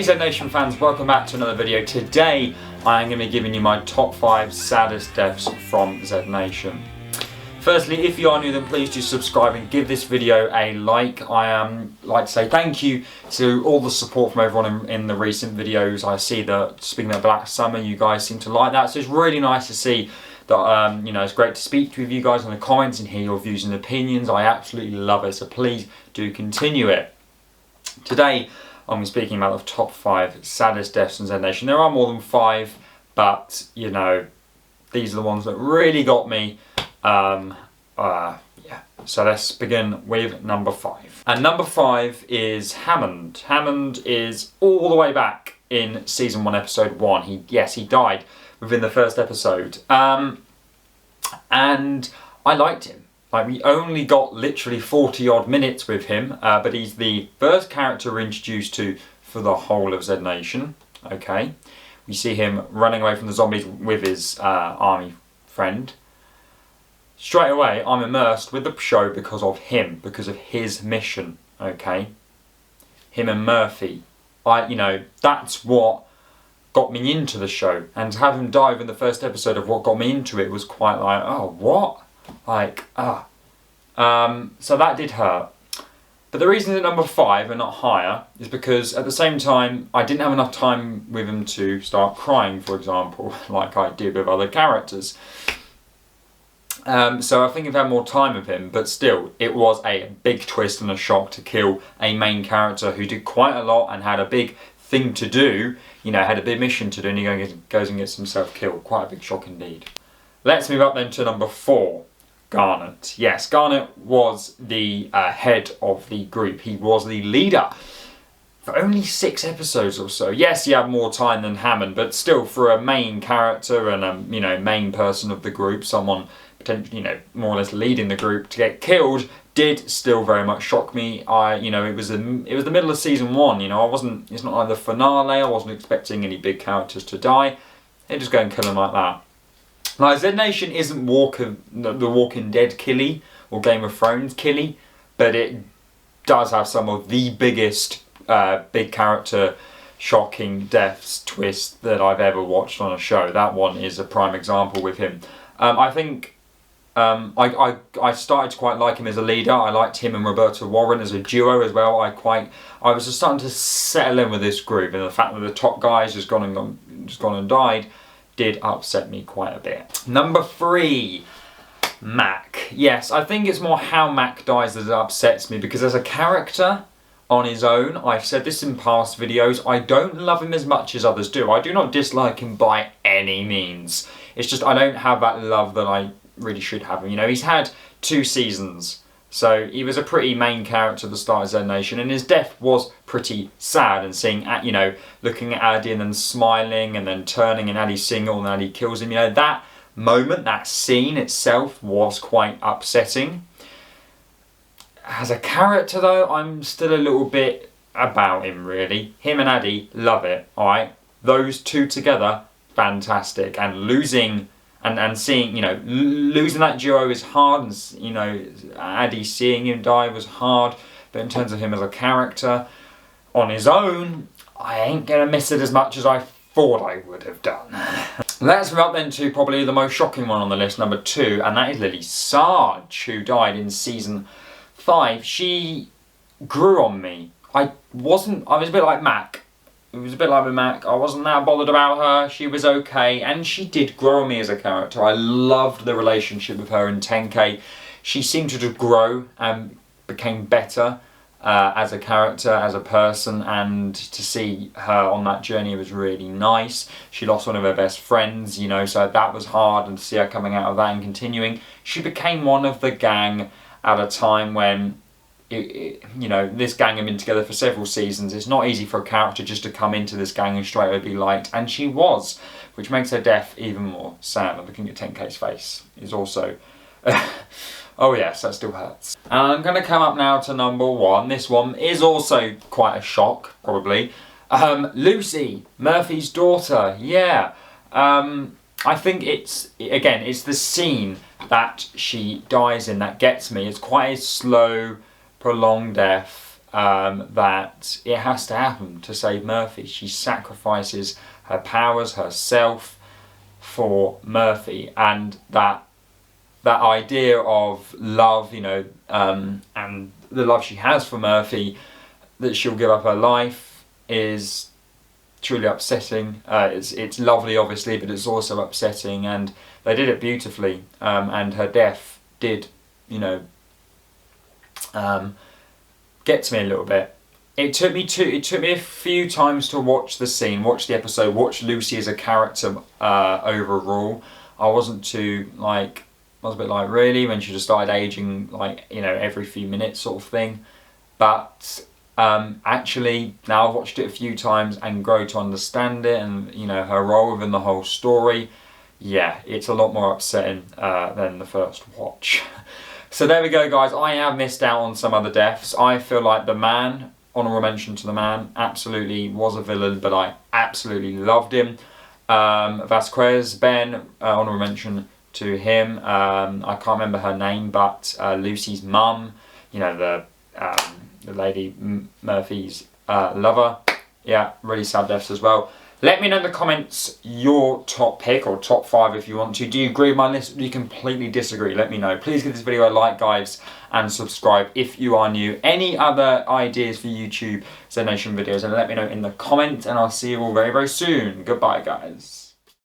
Z Nation fans, welcome back to another video. Today I am going to be giving you my top 5 saddest deaths from Z Nation. Firstly, if you are new, then please do subscribe and give this video a like. I like to say thank you to all the support from everyone in the recent videos. I see that, speaking of Black Summer, you guys seem to like that, so it's really nice to see that, you know, it's great to speak with you guys in the comments and hear your views and opinions. I absolutely love it, so please do continue it. Today I'm speaking about the top 5 saddest deaths in Z Nation. There are more than 5, but you know, these are the ones that really got me. Yeah. So let's begin with number 5. And number 5 is Hammond. Hammond is all the way back in season 1, episode 1. He died within the first episode. And I liked him. Like, we only got literally 40 odd minutes with him, but he's the first character we're introduced to for the whole of Z Nation. Okay, we see him running away from the zombies with his army friend. Straight away, I'm immersed with the show because of him, because of his mission. Okay, him and Murphy. You know, that's what got me into the show, and to have him die in the first episode of what got me into it was quite like, oh, what? Like, so that did hurt. But the reason it's number 5 and not higher is because at the same time I didn't have enough time with him to start crying, for example, like I did with other characters. So I think I've had more time with him, but still, it was a big twist and a shock to kill a main character who did quite a lot and had a big thing to do, you know, had a big mission to do, and he goes and gets himself killed. Quite a big shock indeed. Let's move up then to number 4. Garnet. Yes, Garnet was the head of the group. He was the leader for only 6 episodes or so. Yes, he had more time than Hammond, but still, for a main character and a, you know, main person of the group, someone potentially, you know, more or less leading the group, to get killed did still very much shock me. You know, it was the middle of season 1. You know, it's not like the finale. I wasn't expecting any big characters to die. They just go and kill them like that. Now, Z Nation isn't the Walking Dead killy or Game of Thrones killy, but it does have some of the biggest big character shocking deaths twists that I've ever watched on a show. That one is a prime example with him. I think I started to quite like him as a leader. I liked him and Roberta Warren as a duo as well. I was just starting to settle in with this group, and the fact that the top guy's just gone and died did upset me quite a bit. Number 3, Mac. Yes, I think it's more how Mac dies that upsets me, because as a character on his own, I've said this in past videos, I don't love him as much as others do. I do not dislike him by any means. It's just I don't have that love that I really should have him. You know, he's had 2 seasons, so he was a pretty main character at the start of Z Nation, and his death was pretty sad, and seeing, you know, looking at Addy and then smiling and then turning and Addy single and Addy kills him, you know, that moment, that scene itself was quite upsetting. As a character though, I'm still a little bit about him really. Him and Addy, love it, alright? Those two together, fantastic, and losing and seeing, you know, losing that duo is hard, and, you know, Addy seeing him die was hard, but in terms of him as a character on his own, I ain't gonna miss it as much as I thought I would have done. Let's move up then to probably the most shocking one on the list, number 2, and that is Lily Sarge, who died in season 5. She grew on me. I was a bit like Mac. It was a bit like with Mac. I wasn't that bothered about her. She was okay, and she did grow on me as a character. I loved the relationship with her in 10K. She seemed to just grow and became better as a character, as a person, and to see her on that journey was really nice. She lost one of her best friends, you know, so that was hard, and to see her coming out of that and continuing. She became one of the gang at a time when you know, this gang had been together for several seasons. It's not easy for a character just to come into this gang and straight away be liked, and she was, which makes her death even more sad. And looking at 10K's face is also oh yes, that still hurts. And I'm going to come up now to number 1. This one is also quite a shock, probably. Lucy, Murphy's daughter. Yeah, I think it's the scene that she dies in that gets me. It's quite a slow, prolonged death. that it has to happen to save Murphy. She sacrifices her powers, herself, for Murphy, and that idea of love, you know, and the love she has for Murphy, that she'll give up her life, is truly upsetting. It's lovely, obviously, but it's also upsetting, and they did it beautifully. And her death did, you know, get to me a little bit. It took me a few times to watch the scene, watch the episode, watch Lucy as a character overall. I wasn't too like. I was a bit like, really, when she just started aging, like, you know, every few minutes sort of thing. But actually, now I've watched it a few times and grow to understand it, and, you know, her role within the whole story, yeah, it's a lot more upsetting than the first watch. So there we go, guys. I have missed out on some other deaths. I feel like the man, honourable mention to the man, absolutely was a villain, but I absolutely loved him. Vasquez, Ben, honourable mention to him. I can't remember her name, but Lucy's mum, you know, the lady Murphy's lover. Yeah, really sad deaths as well. Let me know in the comments your top pick, or top 5 if you want to. Do you agree with my list, or do you completely disagree? Let me know. Please give this video a like, guys, and subscribe if you are new. Any other ideas for YouTube Zen Nation videos, and let me know in the comments, and I'll see you all very, very soon. Goodbye, guys.